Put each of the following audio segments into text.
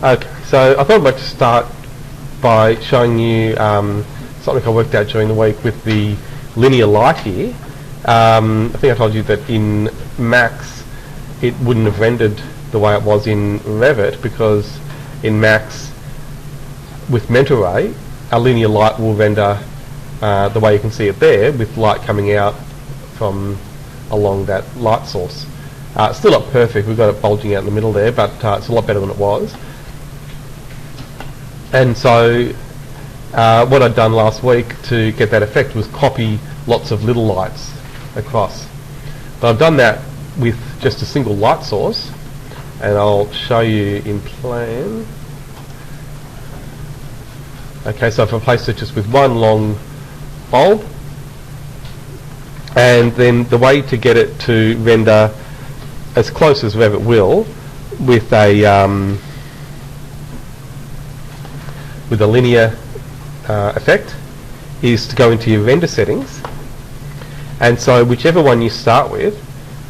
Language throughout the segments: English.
Okay, so I thought I'd like to start by showing you something I worked out during the week with the linear light here. I think I told you that in Max it wouldn't have rendered the way it was in Revit, because in Max with mental ray a linear light will render the way you can see it there, with light coming out from along that light source. It's still not perfect, we've got it bulging out in the middle there, but it's a lot better than it was. And so what I'd done last week to get that effect was copy lots of little lights across. But I've done that with just a single light source, and I'll show you in plan. Okay, so I've replaced it just with one long bulb, and then the way to get it to render as close as Revit will with a linear effect is to go into your render settings, and so whichever one you start with,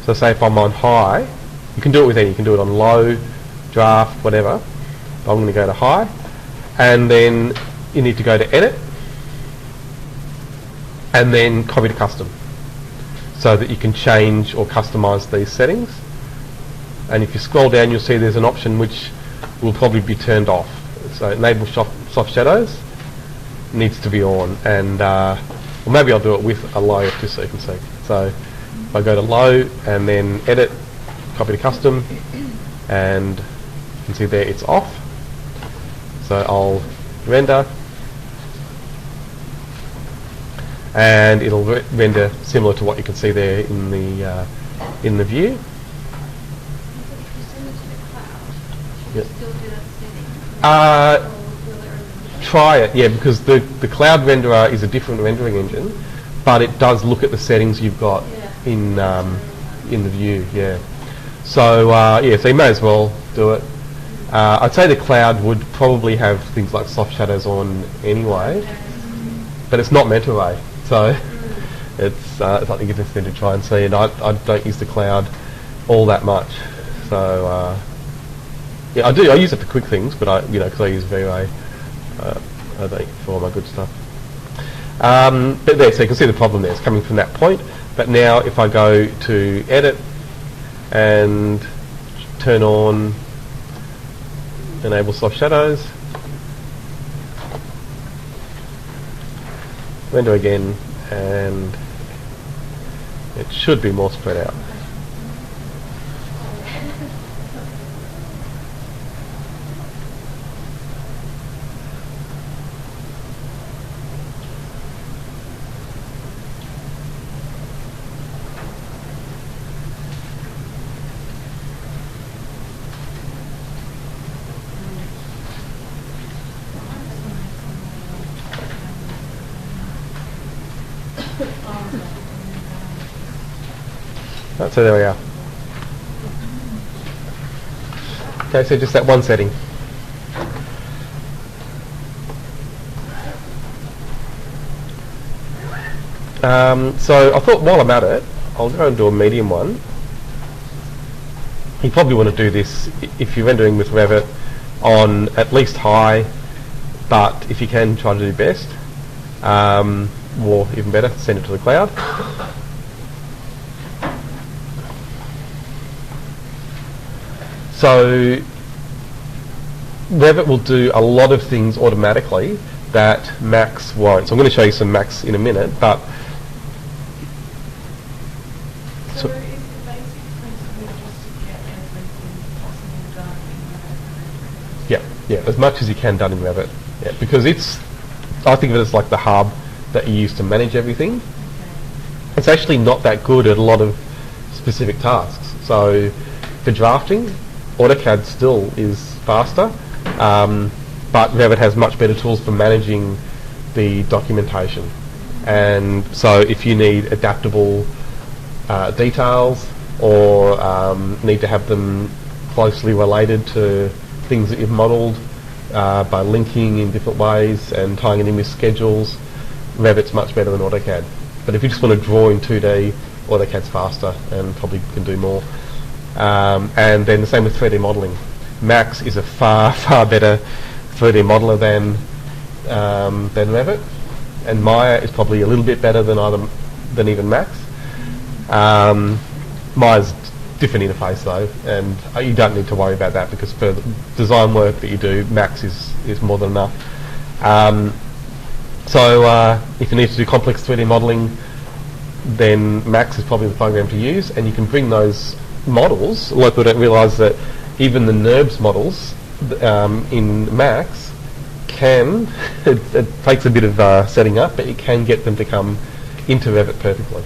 so say if I'm on high, you can do it with any, you can do it on low, draft, whatever, but I'm going to go to high, and then you need to go to edit and then copy to custom, so that you can change or customize these settings. And if you scroll down, you'll see there's an option which will probably be turned off. So enable soft shadows needs to be on, and well, maybe I'll do it with a low just so you can see. So if I go to low and then edit, copy to custom, and you can see there it's off. So I'll render, and it'll render similar to what you can see there in the view. Yep. Try it, yeah, because the cloud renderer is a different rendering engine, but it does look at the settings you've got in the view, yeah. So yeah, so you may as well do it. I'd say the cloud would probably have things like soft shadows on anyway, but it's not mental ray, so it's something interesting to try and see. And I don't use the cloud all that much, so yeah, I use it for quick things, but because I use V-Ray, I don't for all my good stuff. But there, so you can see the problem there. It's coming from that point. But now, if I go to edit and turn on enable soft shadows, render again, and it should be more spread out. So there we are. Okay, so just that one setting. So I thought while I'm at it, I'll go and do a medium one. You probably want to do this if you're rendering with Revit on at least high, but if you can, try to do best. Or even better, send it to the cloud. So Revit will do a lot of things automatically that Max won't. So I'm going to show you some Max in a minute, but So is the basic principle just to get everything possible done in Revit? yeah, as much as you can done in Revit. Yeah, because I think of it as like the hub that you use to manage everything. Okay. It's actually not that good at a lot of specific tasks. So for drafting, AutoCAD still is faster, but Revit has much better tools for managing the documentation. And so if you need adaptable details, or need to have them closely related to things that you've modelled by linking in different ways and tying it in with schedules, Revit's much better than AutoCAD. But if you just want to draw in 2D, AutoCAD's faster and probably can do more. And then the same with 3D modelling. Max is a far, far better 3D modeler than Revit, and Maya is probably a little bit better than even Max. Maya's different interface though, and you don't need to worry about that because for the design work that you do, Max is more than enough. So if you need to do complex 3D modelling, then Max is probably the program to use, and you can bring those models. A lot of people don't realise that even the NURBS models in Max can, it takes a bit of setting up, but you can get them to come into Revit perfectly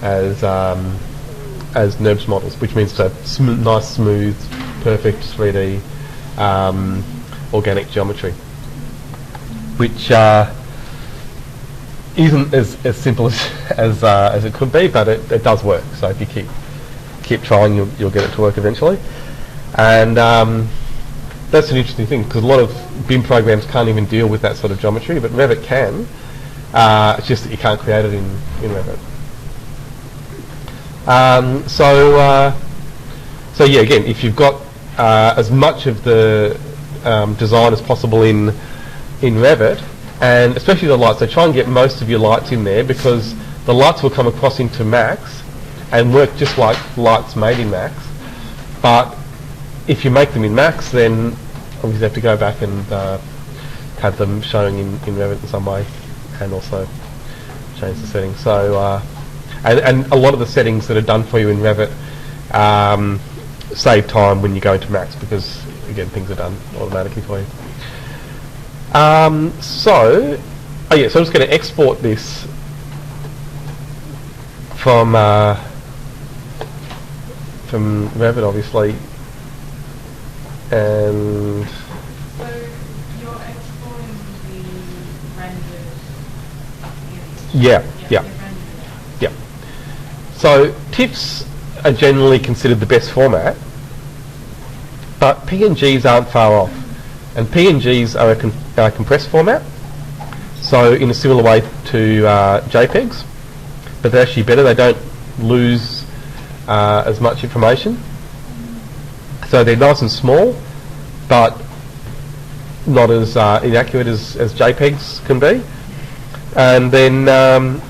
as NURBS models, which means to have nice, smooth, perfect 3D organic geometry, which isn't as simple as it could be, but it does work. So if you keep trying, you'll get it to work eventually. And that's an interesting thing because a lot of BIM programs can't even deal with that sort of geometry, but Revit can. It's just that you can't create it in Revit. So yeah, again, if you've got as much of the design as possible in Revit, and especially the lights, so try and get most of your lights in there because the lights will come across into Max and work just like lights made in Max. But if you make them in Max, then obviously you have to go back and have them showing in Revit in some way, and also change the settings. So and a lot of the settings that are done for you in Revit save time when you go into Max because again things are done automatically for you. So I'm just going to export this from Revit, obviously, and so you're exporting the rendered image. Yeah. So TIFFs are generally considered the best format, but PNGs aren't far off. And PNGs are a compressed format, so in a similar way to JPEGs, but they're actually better. They don't lose as much information. So they're nice and small, but not as inaccurate as JPEGs can be. And then,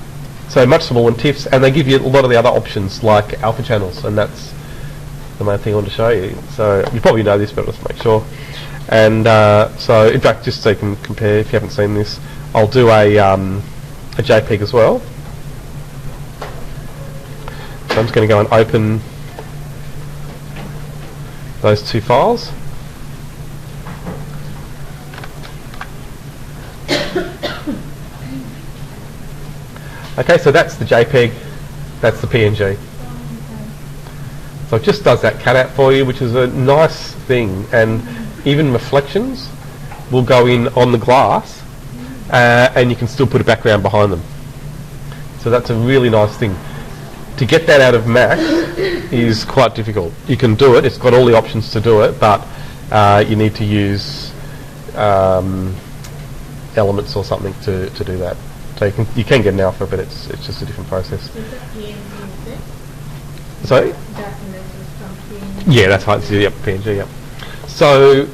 so much smaller than TIFFs, and they give you a lot of the other options like alpha channels, and that's the main thing I want to show you. So you probably know this, but let's make sure. And so, in fact, just so you can compare, if you haven't seen this, I'll do a JPEG as well. So I'm just going to go and open those two files. Okay, so that's the JPEG, that's the PNG. So it just does that cutout for you, which is a nice thing, and even reflections will go in on the glass and you can still put a background behind them. So that's a really nice thing. To get that out of Max is quite difficult. You can do it, it's got all the options to do it, but you need to use elements or something to do that. So you can get an alpha, but it's just a different process. Is it PNG? Sorry? That image is from PNG? Yeah, that's right. Yep, PNG, yep. So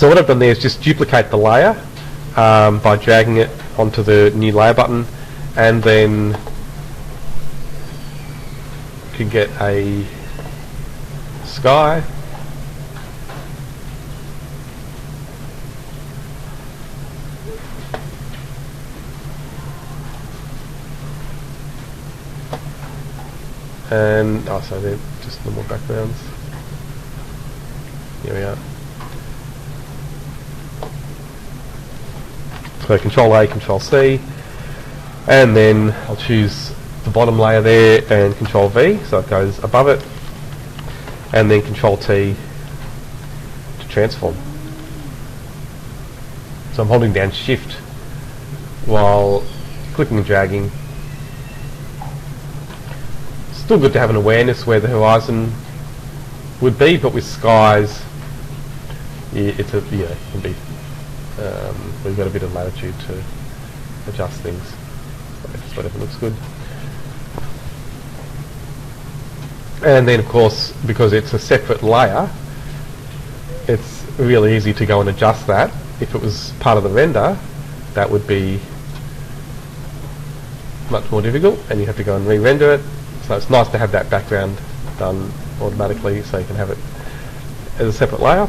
what I've done there is just duplicate the layer by dragging it onto the new layer button, and then you can get a sky. And so they're just normal backgrounds. Here we are. So Control A, Control C, and then I'll choose the bottom layer there and Control V, so it goes above it, and then Control T to transform. So I'm holding down Shift while clicking and dragging. Still good to have an awareness where the horizon would be, but with skies, it can be. We've got a bit of latitude to adjust things. So just whatever looks good. And then of course, because it's a separate layer, it's really easy to go and adjust that. If it was part of the render, that would be much more difficult, and you have to go and re-render it. So it's nice to have that background done automatically, so you can have it as a separate layer.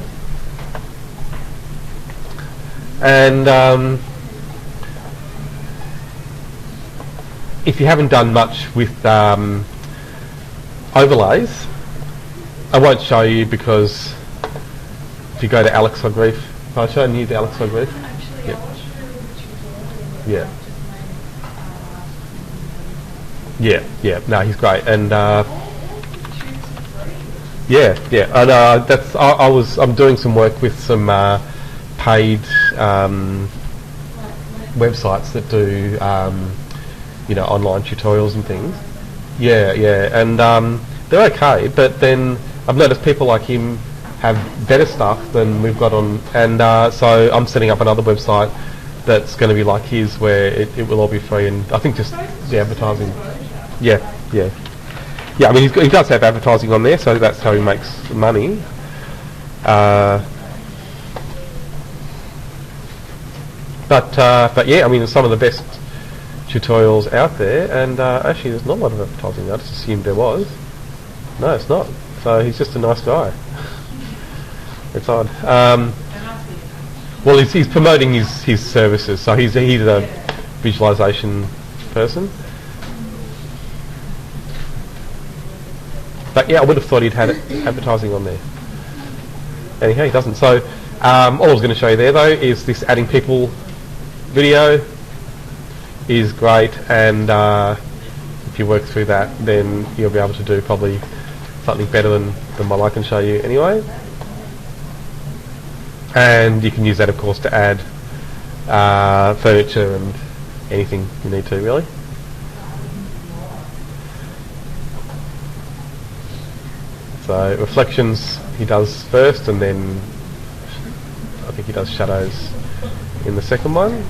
And if you haven't done much with overlays, I won't show you, because if you go to Alex O'Greef, if I show you the Alex O'Greef. Actually, Yep. I watched a really good tutorial. Yeah. Just Yeah, no, he's great, and free. yeah, and I'm doing some work with some paid websites that do online tutorials and things. Yeah, and they're okay, but then I've noticed people like him have better stuff than we've got on, and so I'm setting up another website that's going to be like his, where it will all be free, and I think just the advertising. Yeah. I mean, he does have advertising on there, so that's how he makes money. But yeah, I mean, some of the best tutorials out there, and actually there's not a lot of advertising. I just assumed there was. No, it's not. So he's just a nice guy. It's odd. Well, he's promoting his services, so he's a visualization person. But yeah, I would have thought he'd had advertising on there. Anyhow, he doesn't. So all I was going to show you there, though, is this adding people video is great, and if you work through that, then you'll be able to do probably something better than what I can show you anyway. And you can use that, of course, to add furniture and anything you need to, really. So reflections he does first, and then I think he does shadows in the second one.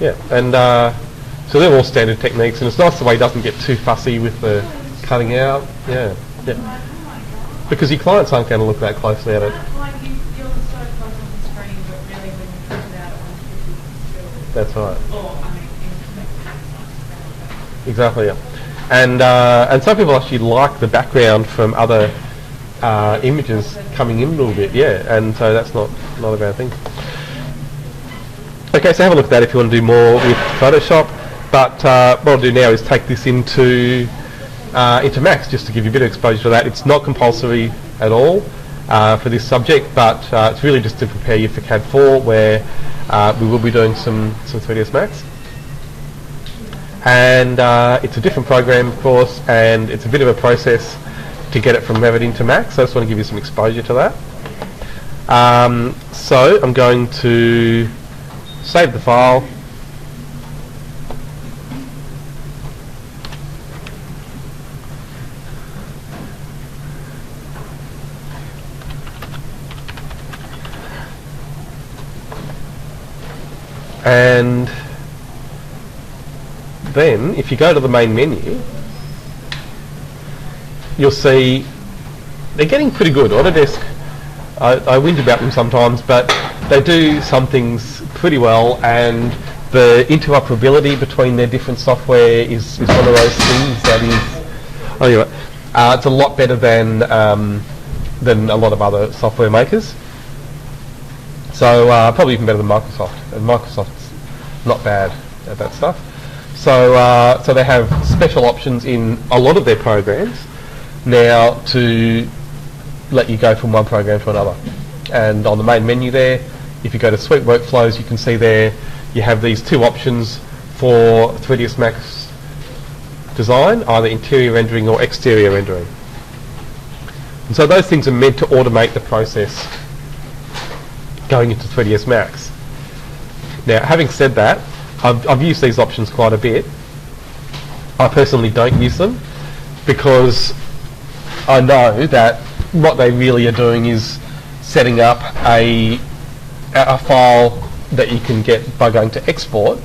Yeah, and so they're all standard techniques, and it's nice the way he doesn't get too fussy with the cutting out. Yeah. Because your clients aren't going to look that closely at it. Like you're so close on the screen, but really when you print it out, it won't be That's right. Or, I mean, Exactly, yeah. And some people actually like the background from other images coming in a little bit, yeah, and so that's not a bad thing. Okay, so have a look at that if you want to do more with Photoshop, but what I'll do now is take this into Max, just to give you a bit of exposure to that. It's not compulsory at all for this subject, but it's really just to prepare you for CAD 4, where we will be doing some 3ds Max. And it's a different program, of course, and it's a bit of a process to get it from Revit into Max, so I just want to give you some exposure to that. So I'm going to save the file. And then, if you go to the main menu, you'll see they're getting pretty good. Autodesk, I whinge about them sometimes, but they do some things pretty well, and the interoperability between their different software is one of those things that is, it's a lot better than a lot of other software makers. So probably even better than Microsoft. And Microsoft's not bad at that stuff. So so they have special options in a lot of their programs now to let you go from one program to another. And on the main menu there, if you go to Suite Workflows, you can see there you have these two options for 3ds Max design, either interior rendering or exterior rendering. And so those things are meant to automate the process going into 3ds Max. Now, having said that, I've used these options quite a bit. I personally don't use them because I know that what they really are doing is setting up a file that you can get by going to export,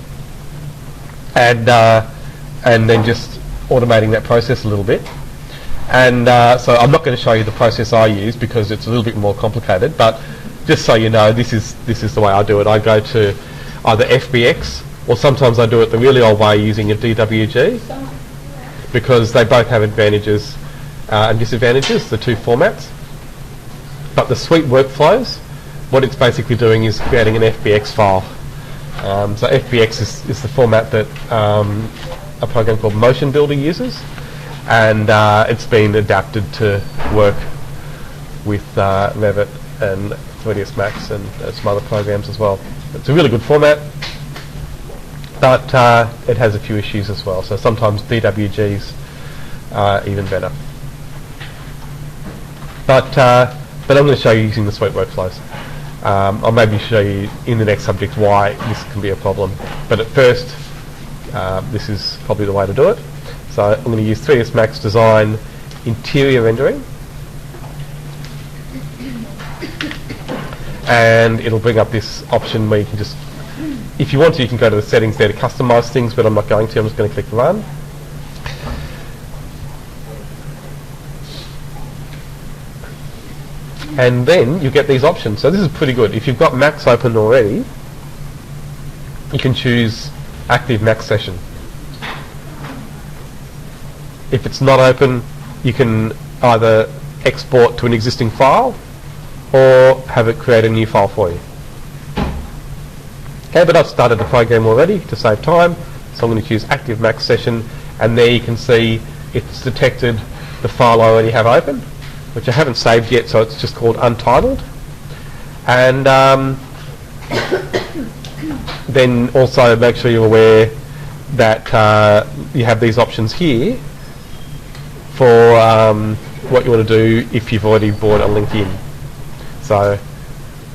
and then just automating that process a little bit. And so I'm not going to show you the process I use because it's a little bit more complicated, but just so you know, this is the way I do it. I go to either FBX, or sometimes I do it the really old way using a DWG, because they both have advantages and disadvantages, the two formats. But the suite workflows, what it's basically doing is creating an FBX file. So FBX is the format that a program called Motion Builder uses, and it's been adapted to work with Revit and 3ds Max and some other programs as well. It's a really good format, but it has a few issues as well. So sometimes DWGs are even better. But I'm going to show you using the suite workflows. I'll maybe show you in the next subject why this can be a problem. But at first, this is probably the way to do it. So I'm going to use 3ds Max Design Interior Rendering. And it'll bring up this option where you can just, if you want to, you can go to the settings there to customize things, but I'm not going to. I'm just going to click Run. And then you get these options. So this is pretty good. If you've got Max open already, you can choose Active Max Session. If it's not open, you can either export to an existing file or have it create a new file for you. Okay, but I've started the program already to save time, so I'm going to choose Active Max Session, and there you can see it's detected the file I already have open, which I haven't saved yet, so it's just called Untitled. And then also make sure you're aware that you have these options here for what you want to do if you've already bought a link in. So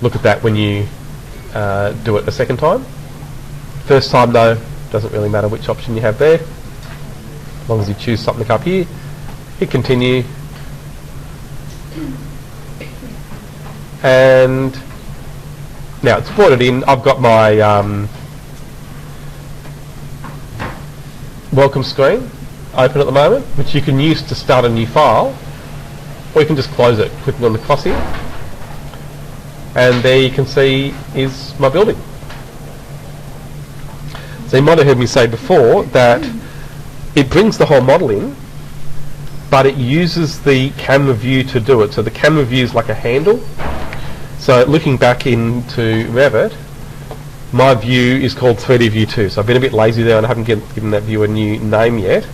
look at that when you do it a second time. First time though, doesn't really matter which option you have there. As long as you choose something up here, hit continue. And now it's brought it in. I've got my welcome screen open at the moment, which you can use to start a new file, or you can just close it clicking on the cross here. And there you can see is my building. So you might have heard me say before that it brings the whole model in, but it uses the camera view to do it. So the camera view is like a handle. So looking back into Revit, my view is called 3D View 2. So I've been a bit lazy there and I haven't given that view a new name yet.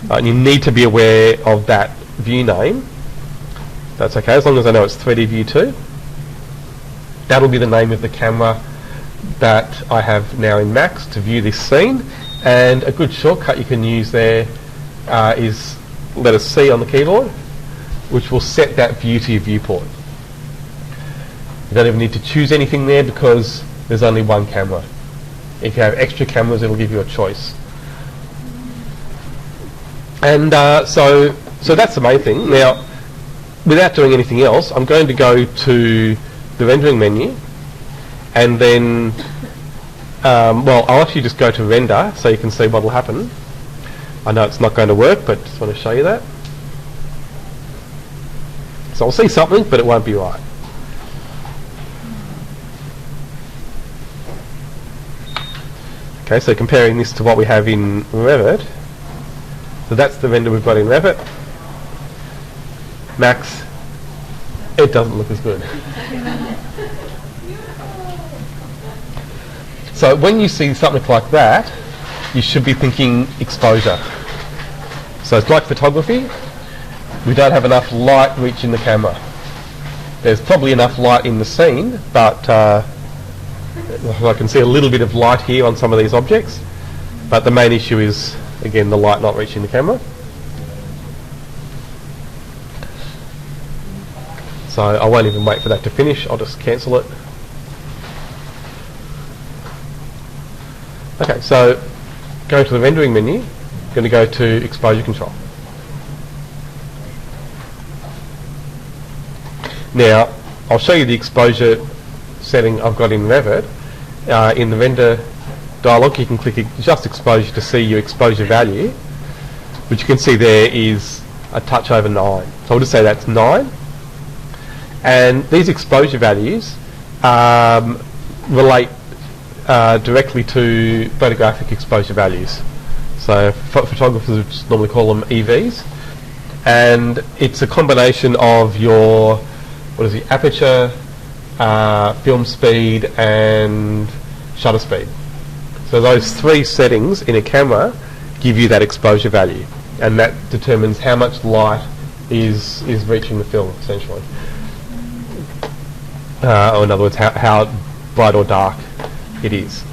And you need to be aware of that view name. That's okay, as long as I know it's 3D View 2. That'll be the name of the camera that I have now in Max to view this scene. And a good shortcut you can use there is letter C on the keyboard, which will set that view to your viewport. You don't even need to choose anything there because there's only one camera. If you have extra cameras, it'll give you a choice. And so that's the main thing. Now, without doing anything else, I'm going to go to the rendering menu, and then, well, I'll actually just go to render so you can see what will happen. I know it's not going to work, but just want to show you that. So I'll see something, but it won't be right. Okay, so comparing this to what we have in Revit. So that's the render we've got in Revit. Max, it doesn't look as good. So when you see something like that, you should be thinking exposure. So it's like photography. We don't have enough light reaching the camera. There's probably enough light in the scene, but I can see a little bit of light here on some of these objects. But the main issue is, again, the light not reaching the camera. So I won't even wait for that to finish. I'll just cancel it. Okay, so go to the rendering menu. I'm going to go to exposure control. Now, I'll show you the exposure setting I've got in Revit. In the render dialog, you can click just exposure to see your exposure value. which you can see there is a touch over 9. So I'll just say that's 9. And these exposure values relate directly to photographic exposure values. So photographers would just normally call them EVs. And it's a combination of your, aperture, film speed and shutter speed. So those 3 settings in a camera give you that exposure value, and that determines how much light is reaching the film, essentially. Or in other words, how bright or dark it is.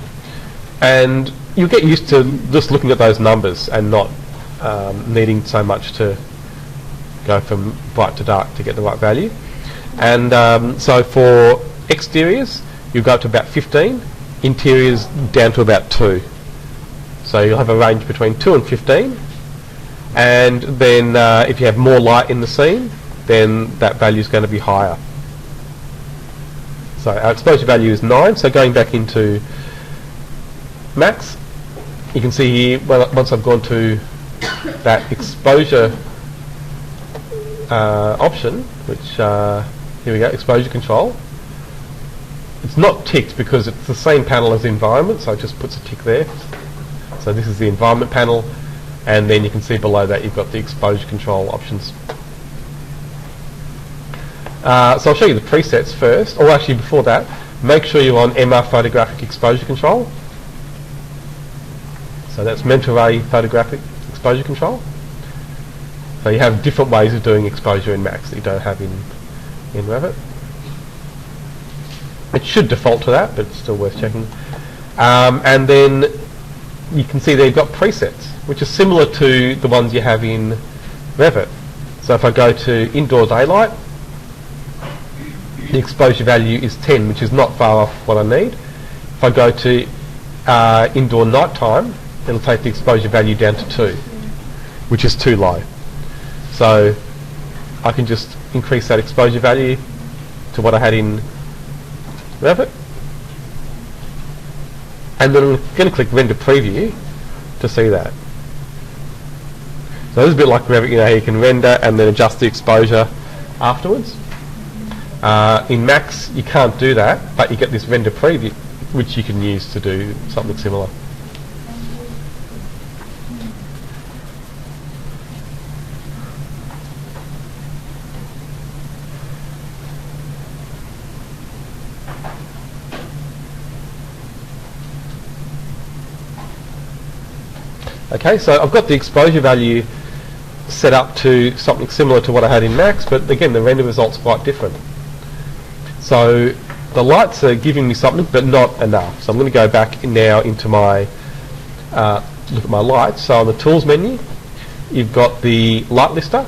And you'll get used to just looking at those numbers and not needing so much to go from bright to dark to get the right value. And so for exteriors, you go up to about 15, interiors down to about 2. So you'll have a range between 2 and 15. And then if you have more light in the scene, then that value is going to be higher. So our exposure value is 9. So going back into max, you can see here, once I've gone to that exposure option, which here we go, exposure control. It's not ticked because it's the same panel as the environment, so it just puts a tick there. So this is the environment panel, and then you can see below that you've got the exposure control options. So I'll show you the presets first, or actually before that, make sure you're on MR photographic exposure control. So that's mental ray photographic exposure control. So you have different ways of doing exposure in Max that you don't have in Revit. It should default to that, but it's still worth checking. And then you can see they've got presets, which are similar to the ones you have in Revit. So if I go to indoor daylight, the exposure value is 10, which is not far off what I need. If I go to indoor nighttime, it'll take the exposure value down to 2, which is too low. So I can just increase that exposure value to what I had in Revit. And then I'm going to click render preview to see that. So this is a bit like Revit, how you can render and then adjust the exposure afterwards. In Max you can't do that, but you get this render preview which you can use to do something similar. Okay, so I've got the exposure value set up to something similar to what I had in Max, but again the render result's quite different. So the lights are giving me something, but not enough. So I'm going to go back now into my look at my lights. So on the tools menu, you've got the light lister,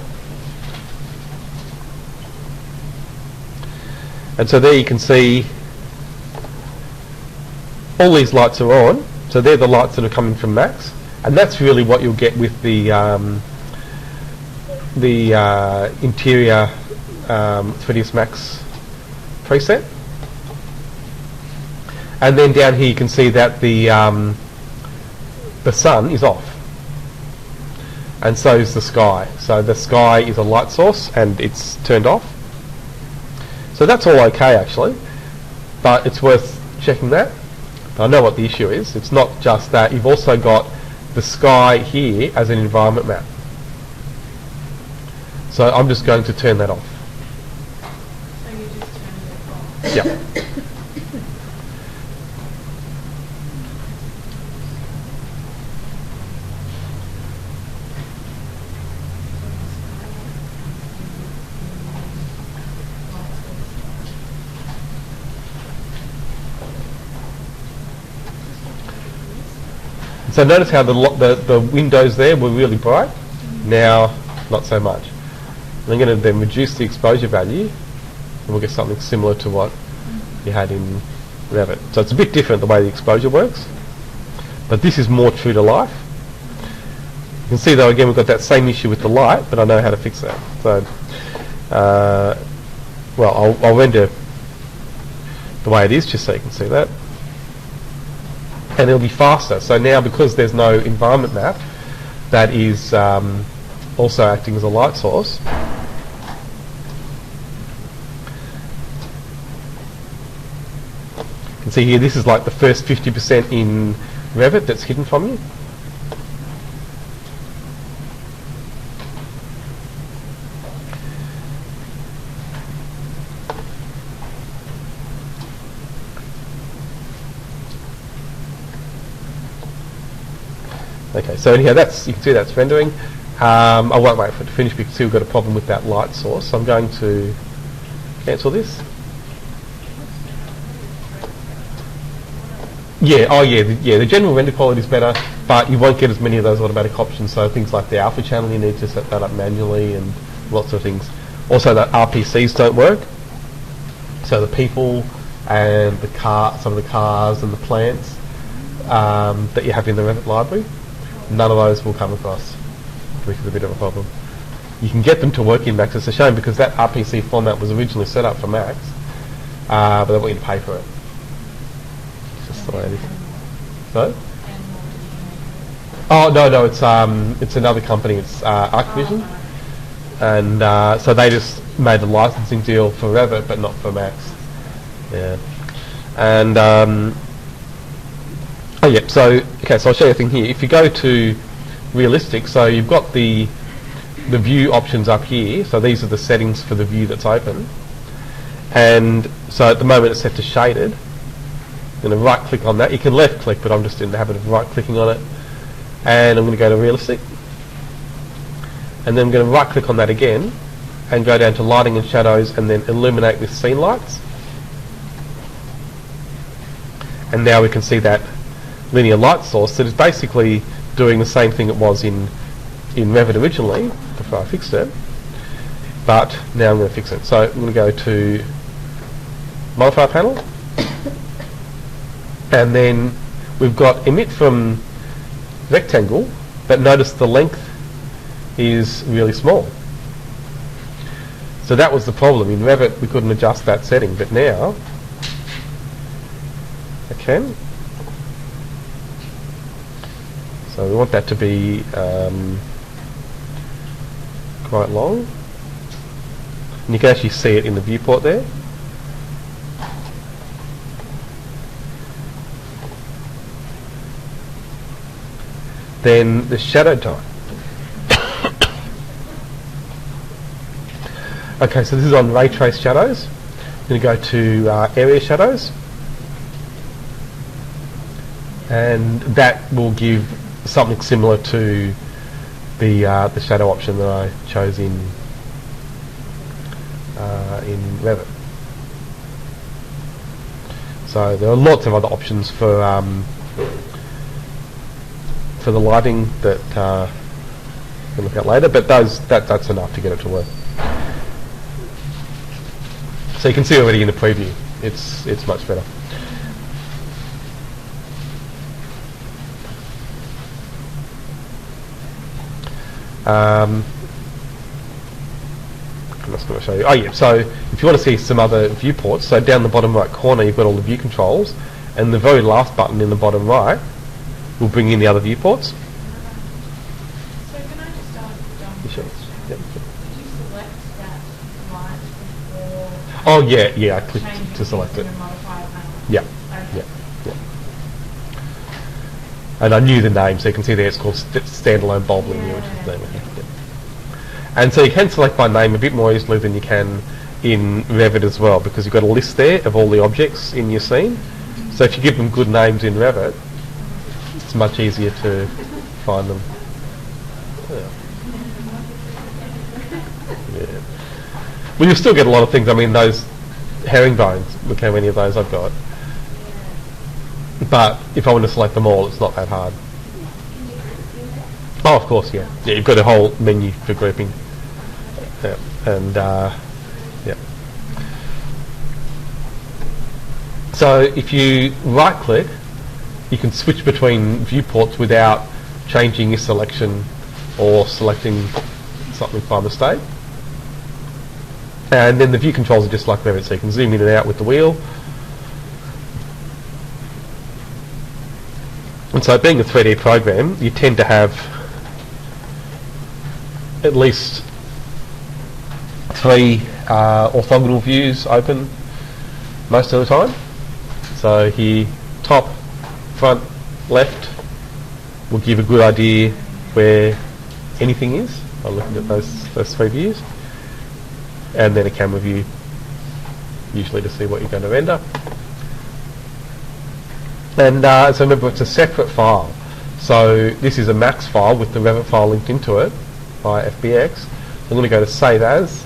and so there you can see all these lights are on. So they're the lights that are coming from Max. And that's really what you'll get with the interior 3ds Max preset. And then down here you can see that the sun is off, and so is the sky. So the sky is a light source and it's turned off. So that's all okay actually, but it's worth checking that. I know what the issue is. It's not just that, you've also got the sky here as an environment map. So I'm just going to turn that off. So you just turned it off? Yeah. So notice how the windows there were really bright, now not so much. And I'm going to then reduce the exposure value and we'll get something similar to what you had in Revit. So it's a bit different the way the exposure works, but this is more true to life. You can see though again we've got that same issue with the light, but I know how to fix that. So well, I'll render the way it is just so you can see that. And it'll be faster. So now because there's no environment map, that is also acting as a light source. You can see here this is like the first 50% in Revit that's hidden from you. Okay, so anyhow, you can see that's rendering. I won't wait for it to finish because we've got a problem with that light source. So I'm going to cancel this. Yeah, the general render quality is better, but you won't get as many of those automatic options. So things like the alpha channel, you need to set that up manually and lots of things. Also, the RPCs don't work. So the people and some of the cars and the plants that you have in the Revit library, none of those will come across, which is a bit of a problem. You can get them to work in Max. It's a shame because that RPC format was originally set up for Max, but they want you to pay for it. It's just the way it is. So? Oh no, it's another company. It's Arcvision, and so they just made a licensing deal for Revit, but not for Max. Yeah, and. Oh yeah, so I'll show you a thing here. If you go to realistic, so you've got the view options up here. So these are the settings for the view that's open. And so at the moment it's set to shaded. I'm going to right click on that. You can left click, but I'm just in the habit of right clicking on it. And I'm going to go to realistic. And then I'm going to right click on that again and go down to lighting and shadows and then illuminate with scene lights. And now we can see that linear light source that is basically doing the same thing it was in Revit originally before I fixed it, but now I'm going to fix it. So I'm going to go to modifier panel, and then we've got emit from rectangle, but notice the length is really small. So that was the problem. In Revit we couldn't adjust that setting, but now I can. So we want that to be quite long. And you can actually see it in the viewport there. Then the shadow time. Okay, so this is on ray trace shadows. I'm going to go to area shadows. And that will give something similar to the shadow option that I chose in Revit. So there are lots of other options for the lighting that we'll look at later, but that's enough to get it to work. So you can see already in the preview, it's much better. I'm just going to show you. Oh yeah, so if you want to see some other viewports, so down the bottom right corner you've got all the view controls, and the very last button in the bottom right will bring in the other viewports. So can I just ask a dumb Sure. question? Yep. Did you select that light before Oh yeah, I clicked changing to select things it. in the modifier panel? Yeah, Okay. yeah. And I knew the name, so you can see there it's called standalone bulb linear, which is the name of it. Yeah. And so you can select by name a bit more easily than you can in Revit as well, because you've got a list there of all the objects in your scene. So if you give them good names in Revit, it's much easier to find them. Yeah. Well, you'll still get a lot of things. I mean, those herringbones, look how many of those I've got. But if I want to select them all, it's not that hard. Oh, of course, yeah. Yeah, you've got a whole menu for grouping. Yeah. And, yeah. So if you right-click, you can switch between viewports without changing your selection or selecting something by mistake. And then the view controls are just like Revit, so you can zoom in and out with the wheel. And so being a 3D program, you tend to have at least 3 orthogonal views open most of the time. So here, top, front, left will give a good idea where anything is by looking at those 3 views, and then a camera view, usually to see what you're going to render. And so remember, it's a separate file. So this is a Max file with the Revit file linked into it by FBX. I'm going to go to Save As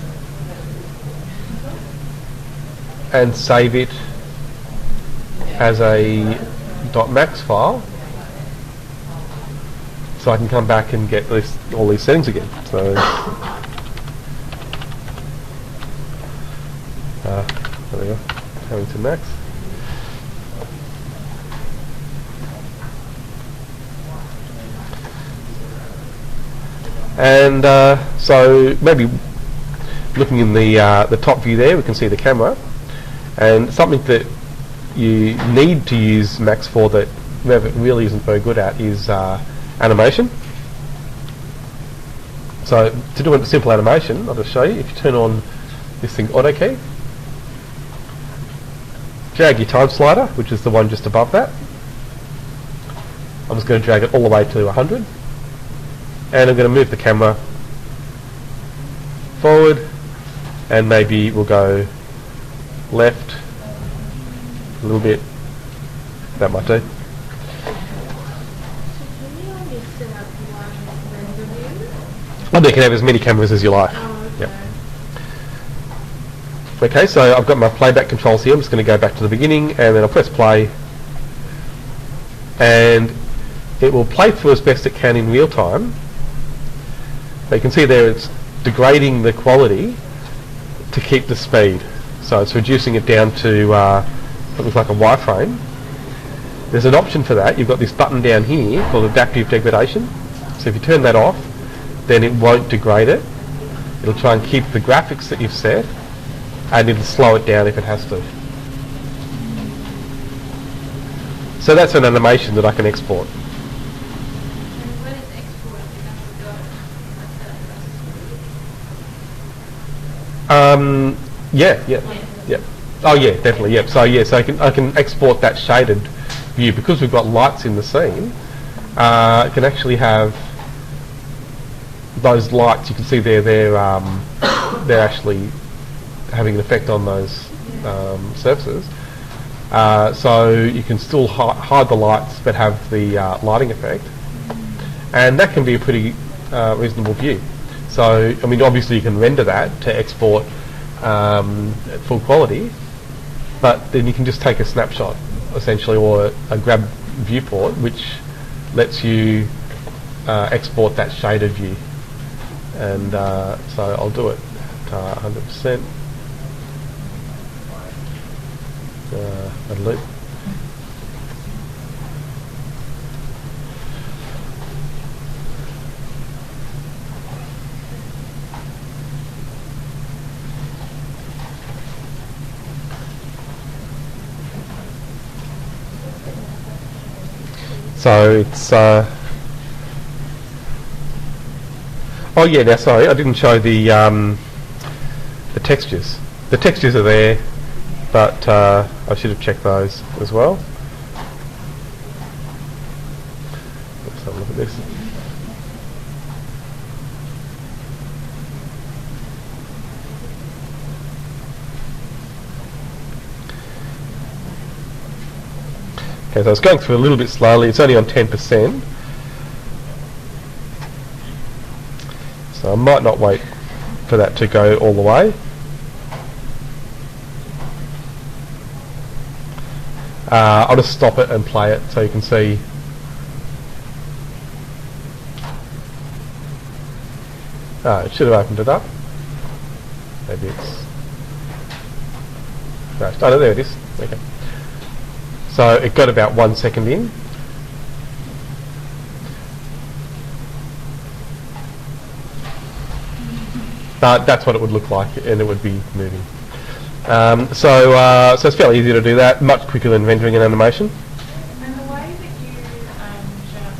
and save it as a .max file, so I can come back and get all these settings again. So there we go, Harrington Max. And so maybe looking in the top view there, we can see the camera. And something that you need to use Max for that Revit really isn't very good at is animation. So to do a simple animation, I'll just show you. If you turn on this thing, Auto Key, drag your time slider, which is the one just above that. I'm just going to drag it all the way to 100. And I'm going to move the camera forward, and maybe we'll go left a little bit. That might do. Can you only set up one render view? And you can have as many cameras as you like. Oh, okay. Yep. Okay, so I've got my playback controls here. I'm just going to go back to the beginning, and then I'll press play, and it will play through as best it can in real time. But you can see there it's degrading the quality to keep the speed. So it's reducing it down to what looks like a wireframe. There's an option for that. You've got this button down here called adaptive degradation. So if you turn that off, then it won't degrade it. It'll try and keep the graphics that you've set, and it'll slow it down if it has to. So that's an animation that I can export. Yeah. Oh yeah, definitely. Yep. So yeah, so I can export that shaded view because we've got lights in the scene. It can actually have those lights. You can see they're actually having an effect on those surfaces. So you can still hide the lights but have the lighting effect, and that can be a pretty reasonable view. So I mean, obviously you can render that to export at full quality, but then you can just take a snapshot essentially, or a grab viewport, which lets you export that shaded view. And so I'll do it at 100%. A loop. So it's oh yeah, now sorry, I didn't show the textures. The textures are there, but I should have checked those as well. Let's have a look at this. Okay, so I was going through a little bit slowly. It's only on 10%. So I might not wait for that to go all the way. I'll just stop it and play it so you can see. It should have opened it up. Maybe it's crashed. Oh no, there it is. Okay. So it got about 1 second in. That's what it would look like, and it would be moving. So it's fairly easy to do that, much quicker than rendering an animation. And the way that you just sort of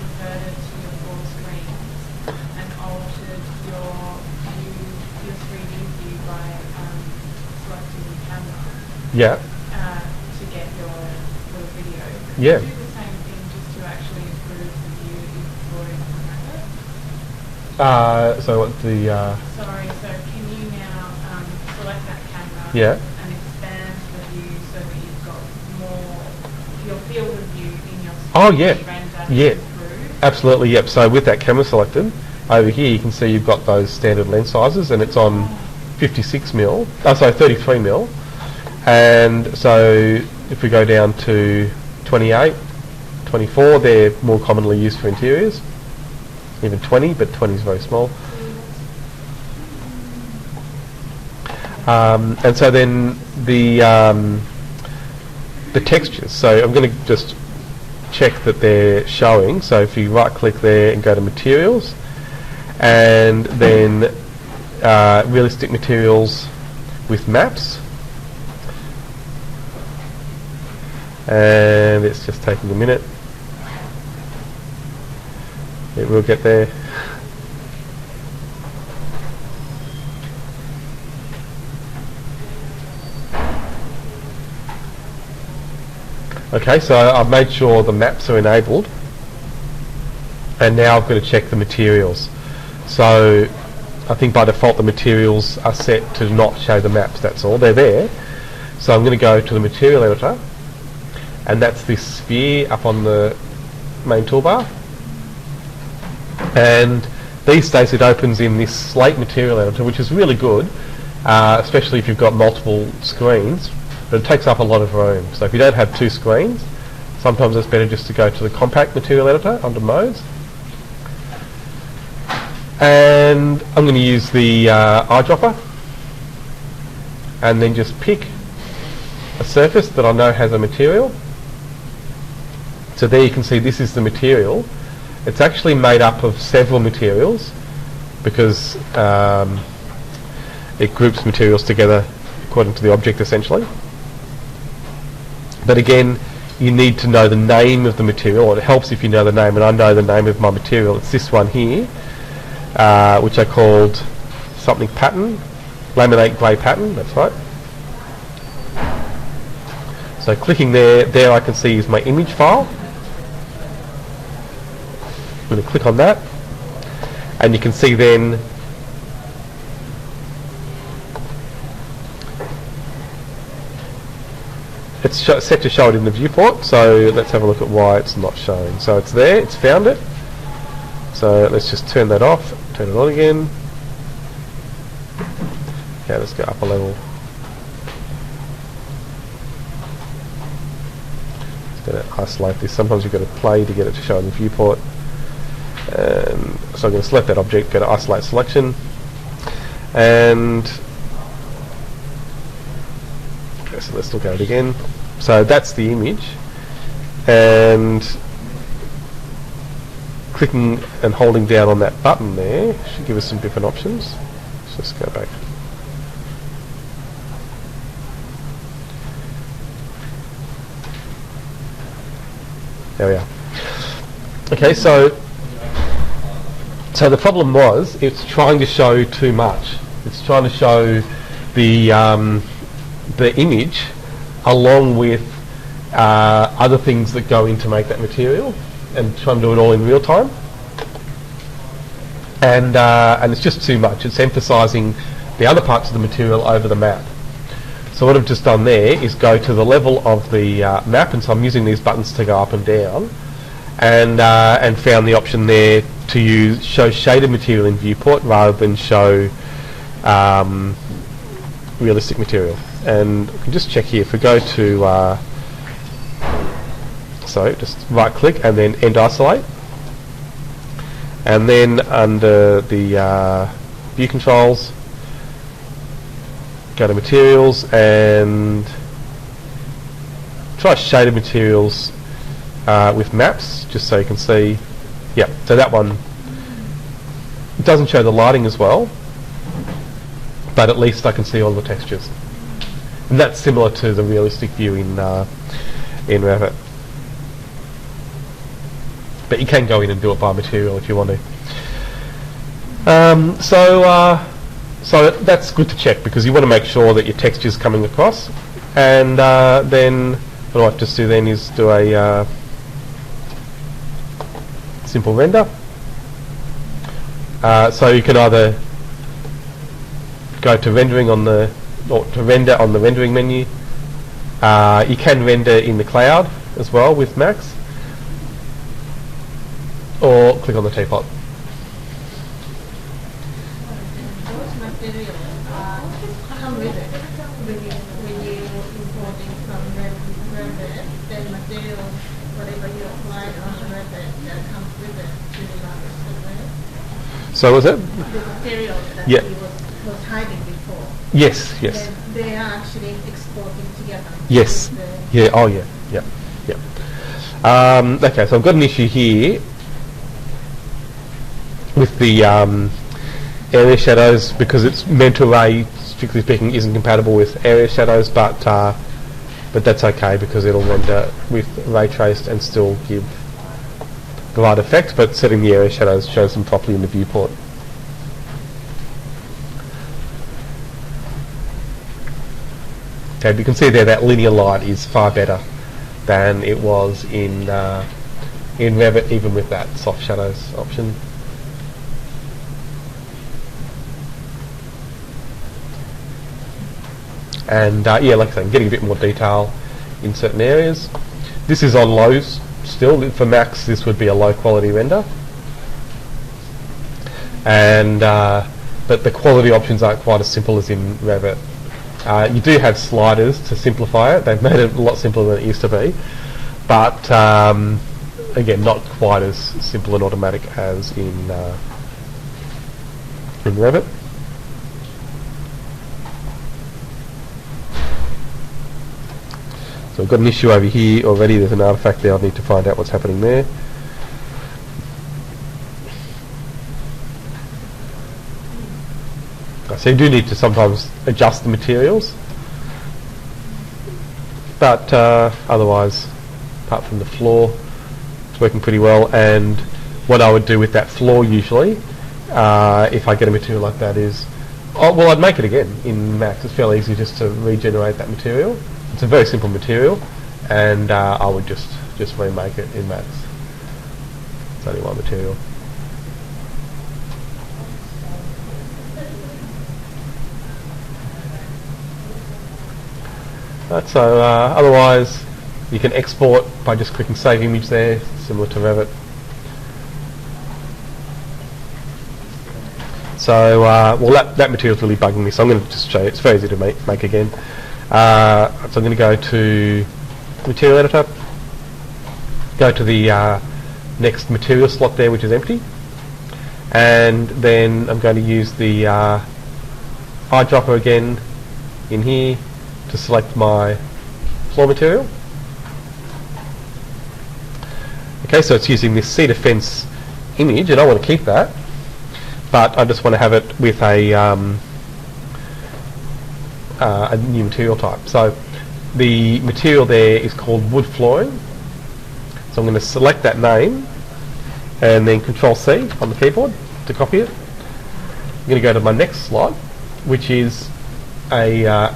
reverted to the full screen and by selecting the camera Yeah. to get your video. Could Yeah. you do the same thing just to actually improve the view that you've brought in from Revit? So what the Sorry, so can you now select that camera Yeah. and expand the view so that you've got more, your field of view in your Oh, yeah. render Yeah. improved? Absolutely, yep. So with that camera selected, over here you can see you've got those standard lens sizes, and it's on 56mm, 33mm. And so if we go down to 28, 24, they're more commonly used for interiors. Even 20, but 20 is very small. And so then the textures. So I'm going to just check that they're showing. So if you right click there and go to materials, and then realistic materials with maps, and it's just taking a minute. It will get there. Okay, so I've made sure the maps are enabled, and now I've got to check the materials. So I think by default the materials are set to not show the maps, that's all. They're there. So I'm going to go to the material editor, and that's this sphere up on the main toolbar. And these days it opens in this slate material editor, which is really good, especially if you've got multiple screens, but it takes up a lot of room. So if you don't have two screens, sometimes it's better just to go to the compact material editor under modes. And I'm going to use the eyedropper, and then just pick a surface that I know has a material. So there you can see this is the material. It's actually made up of several materials because it groups materials together according to the object essentially. But again, you need to know the name of the material, or it helps if you know the name, and I know the name of my material. It's this one here, which I called something pattern, laminate grey pattern, that's right. So clicking there I can see is my image file. I'm going to click on that, and you can see then it's set to show it in the viewport. So let's have a look at why it's not showing. So it's there, it's found it. So let's just turn that off, turn it on again. Okay, let's go up a level. Just going to isolate this. Sometimes you've got to play to get it to show in the viewport. So I'm going to select that object, go to isolate selection, and okay, so let's look at it again. So that's the image, and clicking and holding down on that button there should give us some different options. Let's just go back. There we are. Okay, so the problem was it's trying to show too much. It's trying to show the image along with other things that go in to make that material, and trying to do it all in real time. And it's just too much. It's emphasising the other parts of the material over the map. So what I've just done there is go to the level of the map, and so I'm using these buttons to go up and down, and found the option there to show shaded material in viewport rather than show realistic material. And we can just check here. If we go to so just right click and then end isolate, and then under the view controls, go to materials and try shaded materials with maps, just so you can see. Yeah, so that one doesn't show the lighting as well, but at least I can see all the textures. And that's similar to the realistic view in Revit. But you can go in and do it by material if you want to. So So that's good to check because you want to make sure that your texture is coming across. And then what I might just do then is do a simple render. So you can either go to rendering on the, or to render on the rendering menu. You can render in the cloud as well with Max, or click on the teapot. Those materials come with it. When you importing from Revit, then materials, whatever you apply on Revit, that comes with it to the Revit. So was it? The materials that Yeah. he was hiding before. Yes, yes. They are actually exporting together. Yes. with the- Yeah. Oh, yeah. Yeah. Yeah. Okay. So I've got an issue here with the area shadows because it's meant to array, strictly speaking, isn't compatible with area shadows, but that's okay because it'll render with ray traced and still give the right effect. But setting the area shadows shows them properly in the viewport. Okay, but you can see there that linear light is far better than it was in Revit, even with that soft shadows option. And yeah, like I say, I'm getting a bit more detail in certain areas. This is on lows still. For Max, this would be a low quality render. And but the quality options aren't quite as simple as in Revit. You do have sliders to simplify it. They've made it a lot simpler than it used to be. But again, not quite as simple and automatic as in Revit. So I've got an issue over here already. There's an artifact there. I need to find out what's happening there. So you do need to sometimes adjust the materials, but otherwise, apart from the floor, it's working pretty well. And what I would do with that floor usually, if I get a material like that, is, well, I'd make it again in Max. It's fairly easy just to regenerate that material. It's a very simple material, and I would just remake it in Max. It's only one material. Right, so otherwise you can export by just clicking Save Image there, similar to Revit. So well, that material's really bugging me, so I'm going to just show you. It's very easy to make again. So I'm going to go to Material Editor, go to the next material slot there, which is empty, and then I'm going to use the eyedropper again in here to select my floor material. Okay, so it's using this cedar fence image, and I want to keep that, but I just want to have it with a new material type. So the material there is called wood flooring. So I'm going to select that name and then Control C on the keyboard to copy it. I'm going to go to my next slot, which is a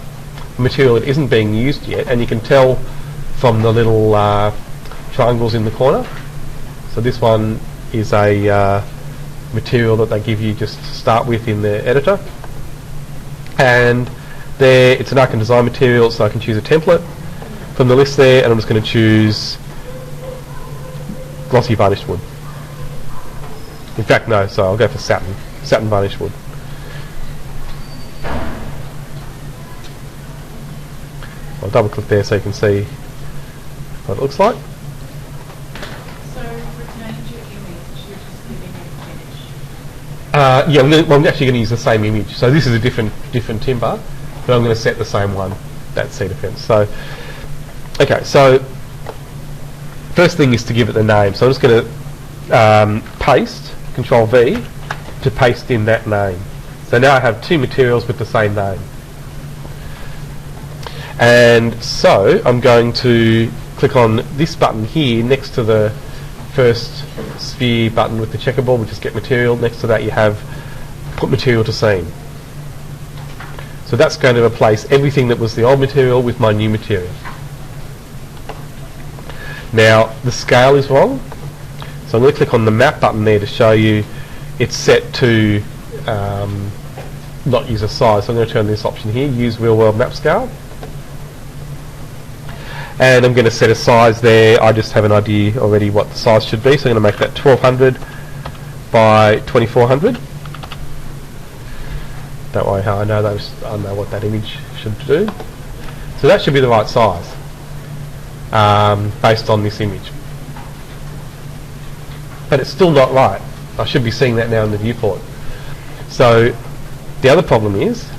material that isn't being used yet, and you can tell from the little triangles in the corner. So this one is a material that they give you just to start with in the editor, and there it's an Icon Design material, so I can choose a template from the list there, and I'm just going to choose glossy varnished wood. In fact, no, so I'll go for satin varnished wood. I'll double click there so you can see what it looks like. So retain your image, you're just giving it a finish. Yeah, I'm actually going to use the same image. So this is a different timber, but I'm going to set the same one, that cedar fence. So, okay, so first thing is to give it the name. So I'm just going to paste, Control V, to paste in that name. So now I have two materials with the same name. And so I'm going to click on this button here next to the first sphere button with the checkerboard, which is Get Material. Next to that you have Put Material to Scene. So that's going to replace everything that was the old material with my new material. Now the scale is wrong, so I'm going to click on the map button there to show you it's set to not use a size. So I'm going to turn this option here, use real world map scale. And I'm going to set a size there. I just have an idea already what the size should be, so I'm going to make that 1200 by 2400. That way I know what that image should do. So that should be the right size based on this image. But it's still not right. I should be seeing that now in the viewport. So the other problem is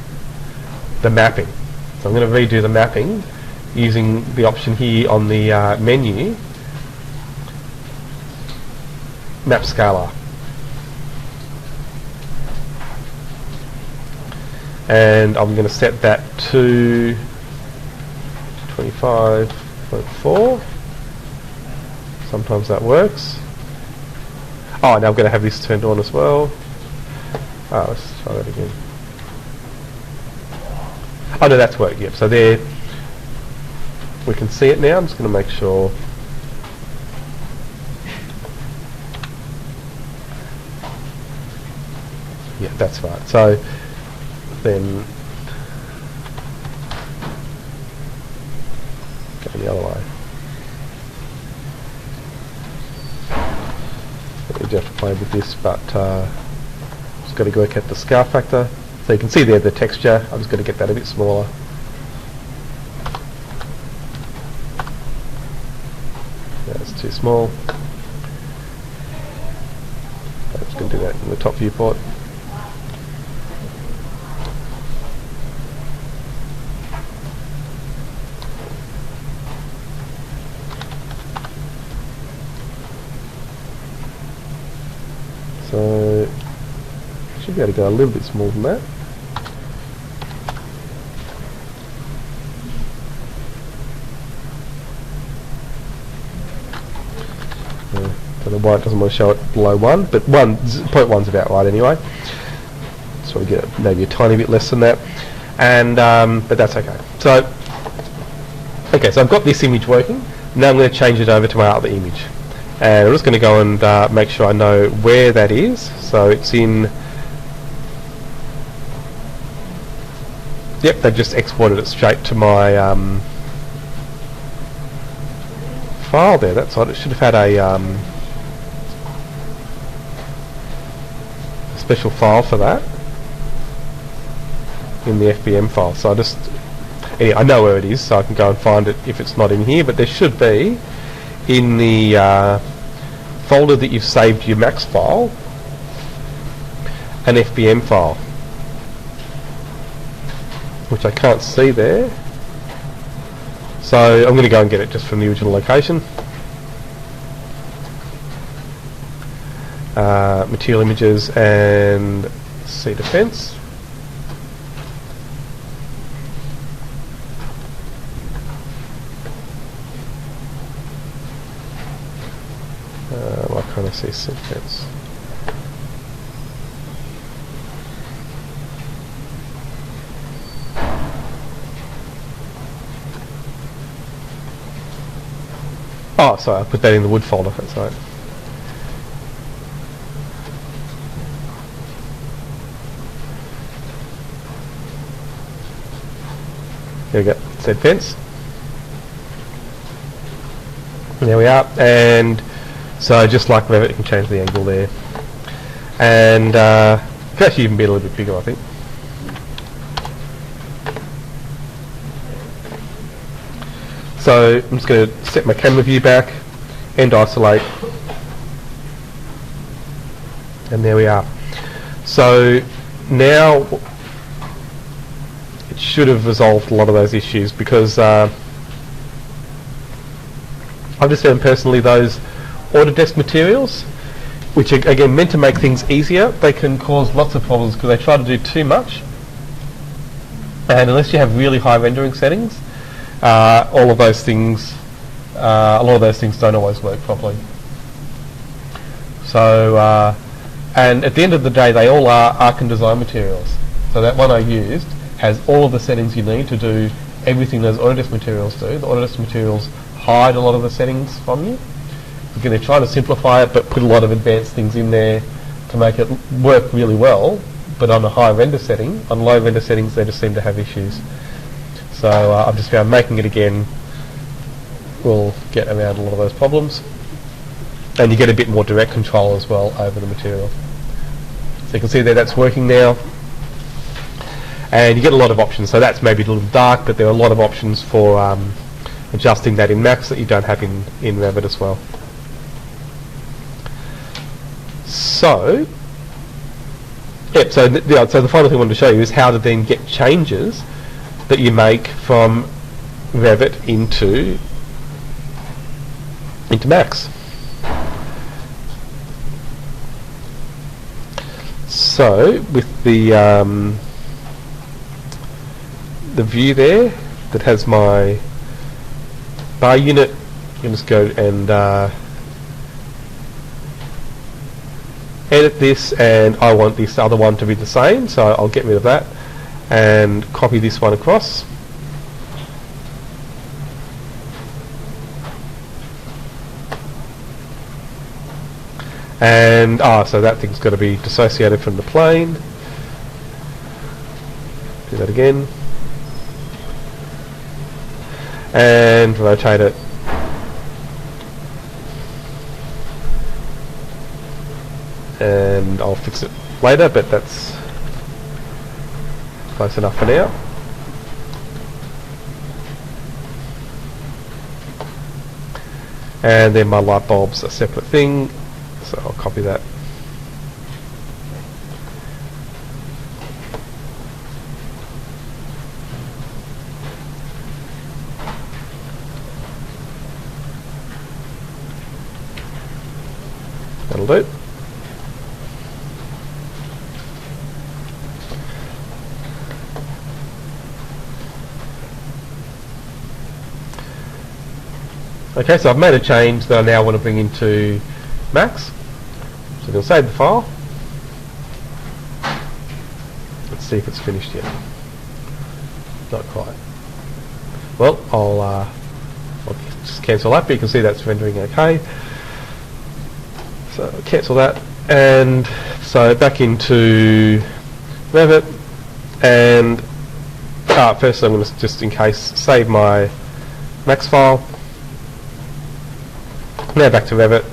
the mapping. So I'm going to redo the mapping using the option here on the menu, Map Scaler. And I'm going to set that to 25.4. Sometimes that works. Oh, now I'm going to have this turned on as well. Oh, let's try that again. Oh no, that's worked, yep. So there, we can see it now. I'm just going to make sure. Yeah, that's right. So then go the other way. You do have to play with this, but just got to work at the scale factor. So you can see there the texture. I'm just going to get that a bit smaller. That's too small. I'm just going to do that in the top viewport. So should be able to go a little bit smaller than that. So the white doesn't want to show it below 1, but 0.1's about right anyway. So we get maybe a tiny bit less than that, and but that's okay. So I've got this image working. Now I'm going to change it over to my other image, and I'm just going to go and make sure I know where that is. So it's in. Yep, they've just exported it straight to my file there. That's odd. It should have had a special file for that in the FBM file. So anyway, I know where it is, so I can go and find it if it's not in here. But there should be in the folder that you've saved your Max file, an FBM file, which I can't see there. So I'm going to go and get it just from the original location. Material images and see defense. Why can't I see defense? Oh, sorry, I put that in the wood folder, that's right. There we go, said fence. And there we are, and so just like Revit, you can change the angle there. And it can actually even be a little bit bigger, I think. So I'm just going to set my camera view back, end isolate, and there we are. So now it should have resolved a lot of those issues, because I've just found personally those Autodesk materials, which are again meant to make things easier, they can cause lots of problems because they try to do too much, and unless you have really high rendering settings, all of those things, a lot of those things don't always work properly. So, and at the end of the day, they all are Arc and Design materials. So that one I used has all of the settings you need to do everything those Autodesk materials do. The Autodesk materials hide a lot of the settings from you. Again, they're trying to simplify it, but put a lot of advanced things in there to make it work really well. But on a high render setting, on low render settings, they just seem to have issues. So I've just found making it again will get around a lot of those problems. And you get a bit more direct control as well over the material. So you can see there that's working now. And you get a lot of options. So that's maybe a little dark, but there are a lot of options for adjusting that in Max that you don't have in Revit as well. So, yep, so the final thing I wanted to show you is how to then get changes that you make from Revit into Max. So with the view there that has my bar unit, you can just go and edit this, and I want this other one to be the same, so I'll get rid of that and copy this one across. And so that thing's got to be dissociated from the plane. Do that again. And rotate it. And I'll fix it later, but that's close enough for now. And then my light bulb's a separate thing, so I'll copy that. That'll do. Okay, so I've made a change that I now want to bring into Max. So we'll save the file. Let's see if it's finished yet. Not quite. Well, I'll just cancel that, but you can see that's rendering okay. So cancel that, and so back into Revit, and first I'm going to, just in case, save my Max file. Now back to Revit.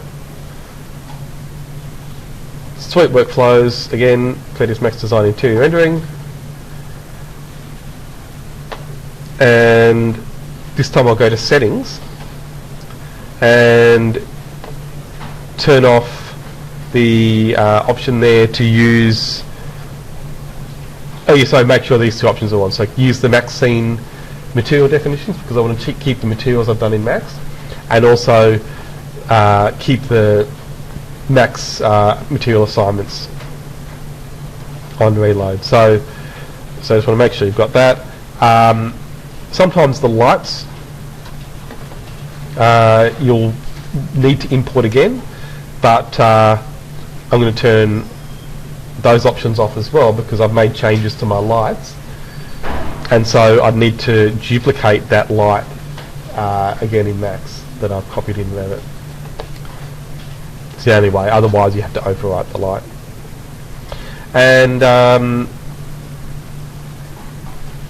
Sweet workflows again. Creative Max Design Interior Rendering, and this time I'll go to Settings and turn off the option there to use. Make sure these two options are on. So use the Max Scene material definitions, because I want to keep the materials I've done in Max, and also keep the Max material assignments on reload. So I just want to make sure you've got that. Sometimes the lights you'll need to import again, but I'm going to turn those options off as well, because I've made changes to my lights, and so I'd need to duplicate that light again in Max that I've copied in Revit. It's the only way, otherwise you have to overwrite the light. And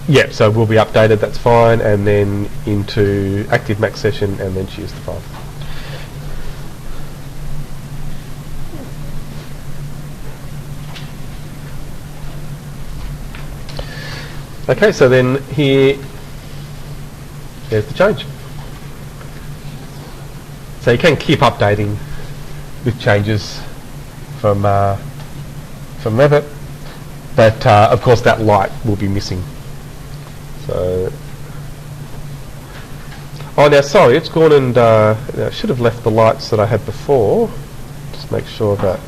yeah, so we'll be updated, that's fine, and then into Active Max Session, and then choose the file. Okay, so then here's the change. So you can keep updating with changes from Revit, but of course that light will be missing. So, now sorry, it's gone, and I should have left the lights that I had before. Just make sure that,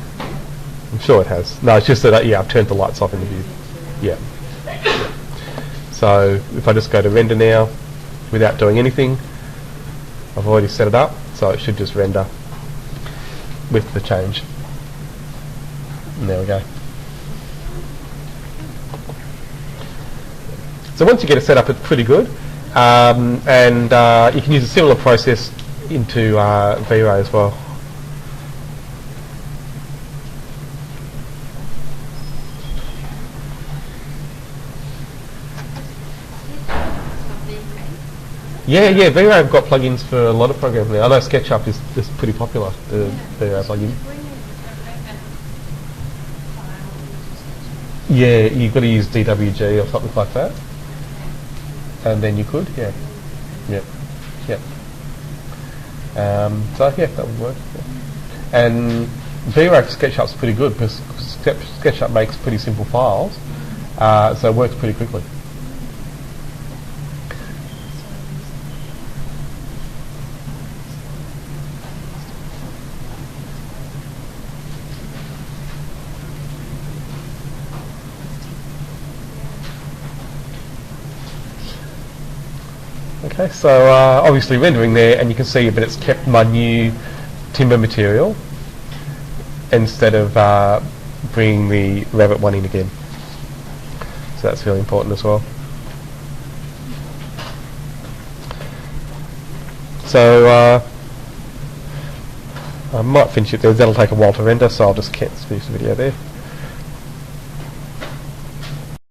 I'm sure it has. No, it's just that I've turned the lights off in the view. Yeah. So if I just go to render now without doing anything, I've already set it up, so it should just render with the change. And there we go. So once you get it set up, it's pretty good. And you can use a similar process into V-Ray as well. Yeah, V-Ray have got plugins for a lot of programs now. I know SketchUp is pretty popular, the V-Ray plugin. Yeah, you've got to use DWG or something like that. And then you could, yeah. Yep. So yeah, that would work. Yeah. And V-Ray for SketchUp's pretty good because SketchUp makes pretty simple files, so it works pretty quickly. Okay, so obviously rendering there, and you can see, but it's kept my new timber material instead of bringing the Revit one in again. So that's really important as well. So I might finish it there. That'll take a while to render, so I'll just finish the video there.